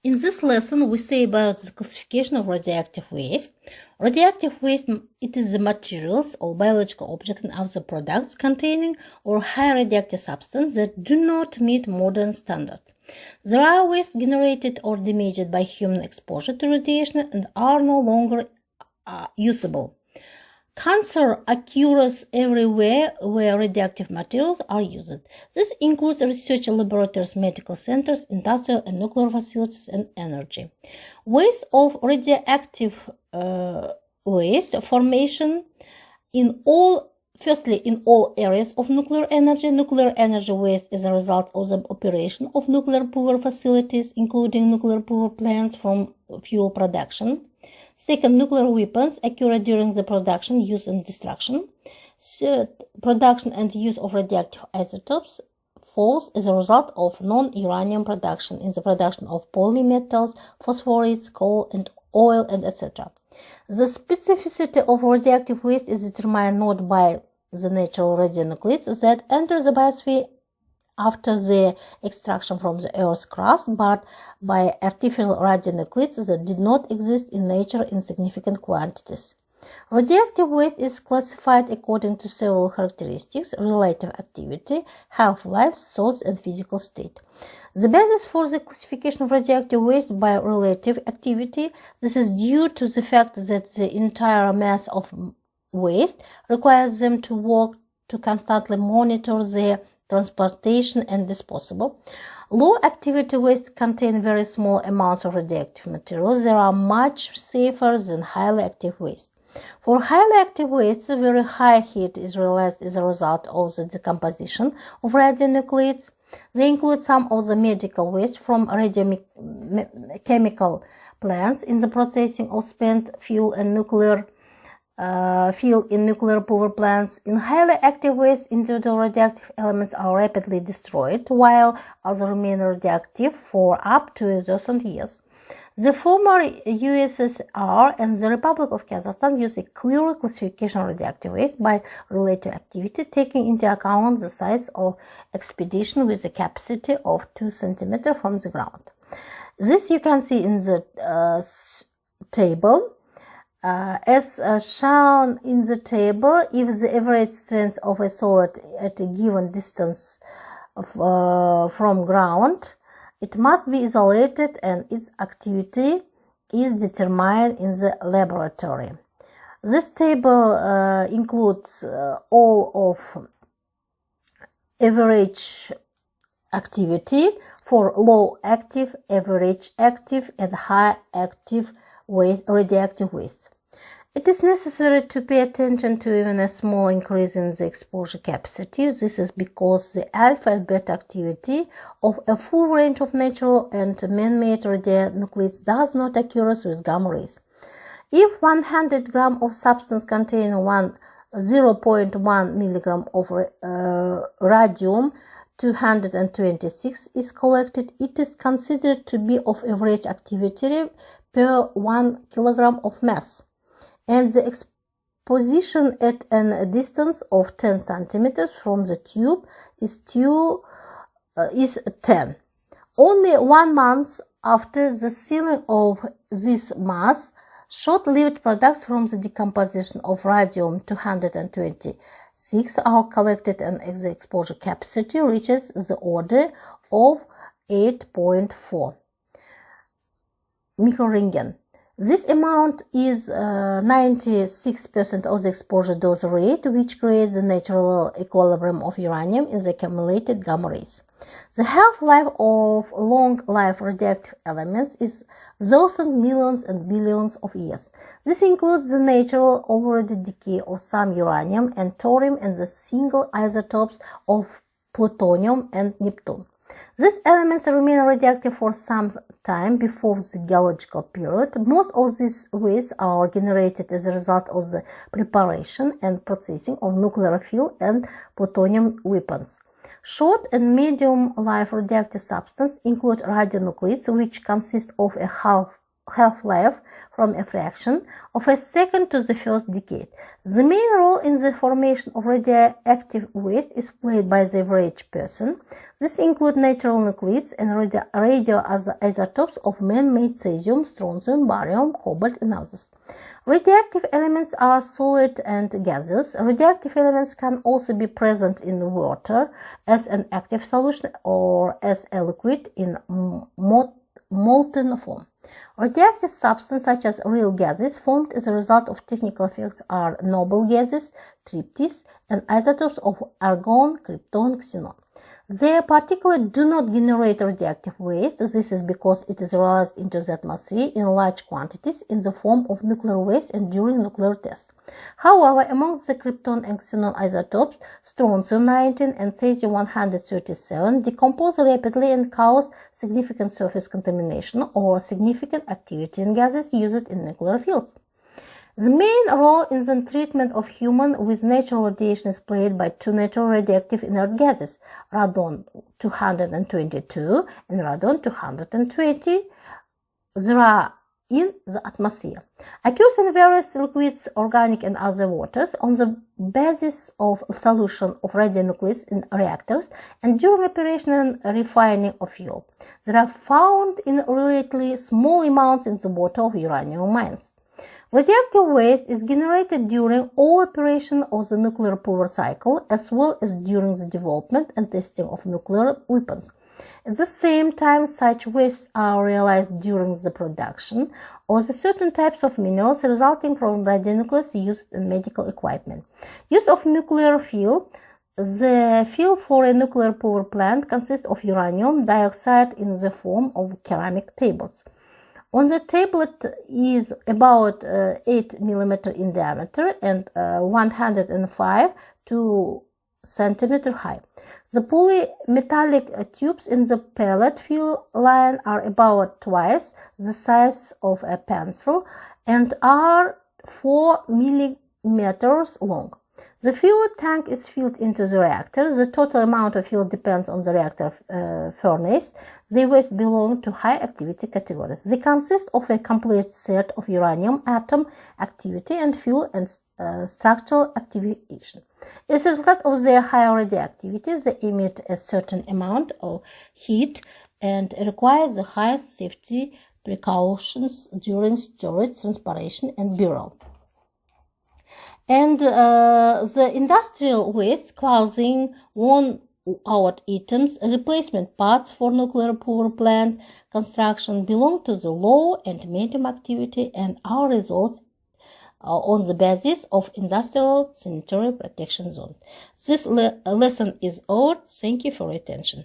In this lesson, we say about the classification of radioactive waste. Radioactive waste, it is the materials or biological objects and other products containing or high radioactive substance that do not meet modern standards. There are wastes generated or damaged by human exposure to radiation and are no longer usable. Cancer occurs everywhere where radioactive materials are used. This includes research laboratories, medical centers, industrial and nuclear facilities, and energy. Waste of radioactive waste formation in all areas of nuclear energy. Nuclear energy waste is a result of the operation of nuclear power facilities, including nuclear power plants from fuel production. Second, nuclear weapons occur during the production, use, and destruction. Third, production and use of radioactive isotopes. Fourth, as a result of non-uranium production in the production of polymetals, phosphorates, coal, and oil, and etc. The specificity of radioactive waste is determined not by the natural radionuclides that enter the biosphere after the extraction from the Earth's crust, but by artificial radionuclides that did not exist in nature in significant quantities. Radioactive waste is classified according to several characteristics: relative activity, half-life, source, and physical state. The basis for the classification of radioactive waste by relative activity, this is due to the fact that the entire mass of waste requires them to work to constantly monitor their transportation and disposal. Low activity waste contain very small amounts of radioactive materials. They are much safer than highly active waste. For highly active waste, very high heat is realized as a result of the decomposition of radionuclides. They include some of the medical waste from radiochemical plants in the processing of spent fuel and nuclear fuel in nuclear power plants. In highly active waste, individual radioactive elements are rapidly destroyed, while others remain radioactive for up to 1,000 years. The former USSR and the Republic of Kazakhstan use a clear classification of radioactive waste by relative activity, taking into account the size of expedition with a capacity of 2 cm from the ground. This you can see in the table. As shown in the table, if the average strength of a solid at a given distance from ground, it must be isolated and its activity is determined in the laboratory. This table includes all of average activity for low active, average active, and high active waste, radioactive waste. It is necessary to pay attention to even a small increase in the exposure capacity. This is because the alpha and beta activity of a full range of natural and man-made radionuclides does not occur with gamma rays. If 100 grams of substance containing 0.1 milligram of radium-226 is collected, it is considered to be of average activity per 1 kilogram of mass, and the exposition at a distance of 10 centimeters from the tube is 10. Only 1 month after the sealing of this mass, short-lived products from the decomposition of radium-226 are collected, and the exposure capacity reaches the order of 8.4 microrengen. This amount is 96% of the exposure dose rate, which creates the natural equilibrium of uranium in the accumulated gamma rays. The half-life of long-life radioactive elements is thousands, millions, and billions of years. This includes the natural overall decay of some uranium and thorium and the single isotopes of plutonium and neptune. These elements remain radioactive for some time before the geological period. Most of these wastes are generated as a result of the preparation and processing of nuclear fuel and plutonium weapons. Short and medium-life radioactive substances include radionuclides, which consist of a half-life from a fraction of a second to the first decade. The main role in the formation of radioactive waste is played by the average person. This includes natural nuclides and radioisotopes of man-made cesium, strontium, barium, cobalt, and others. Radioactive elements are solid and gaseous. Radioactive elements can also be present in water as an active solution or as a liquid in molten form. Radioactive substances such as real gases formed as a result of technical effects are noble gases, triptys, and isotopes of argon, krypton, xenon. They particularly do not generate radioactive waste. This is because it is released into the atmosphere in large quantities in the form of nuclear waste and during nuclear tests. However, amongst the krypton and xenon isotopes, strontium-19 and cesium-137 decompose rapidly and cause significant surface contamination or significant activity in gases used in nuclear fields. The main role in the treatment of humans with natural radiation is played by two natural radioactive inert gases, radon-222 and radon-220. They are in the atmosphere. Occurs in various liquids, organic and other waters, on the basis of solution of radionuclides in reactors and during operation and refining of fuel. They are found in relatively small amounts in the water of uranium mines. Radioactive waste is generated during all operation of the nuclear power cycle as well as during the development and testing of nuclear weapons. At the same time, such wastes are realized during the production of the certain types of minerals resulting from radionuclides used in medical equipment. Use of nuclear fuel. The fuel for a nuclear power plant consists of uranium dioxide in the form of ceramic tablets. On the tablet is about 8 mm in diameter and 105 to centimeter high. The polymetallic tubes in the pellet fuel line are about twice the size of a pencil and are 4 millimeters long. The fuel tank is filled into the reactor. The total amount of fuel depends on the reactor furnace. The waste belong to high activity categories. They consist of a complete set of uranium atom activity and fuel and structural activation. As a result of their high radioactivity, they emit a certain amount of heat and require the highest safety precautions during storage, transportation, and burial. And the industrial waste, clothing, worn-out items, replacement parts for nuclear power plant construction belong to the low and medium activity and are results on the basis of industrial sanitary protection zone. This lesson is over. Thank you for your attention.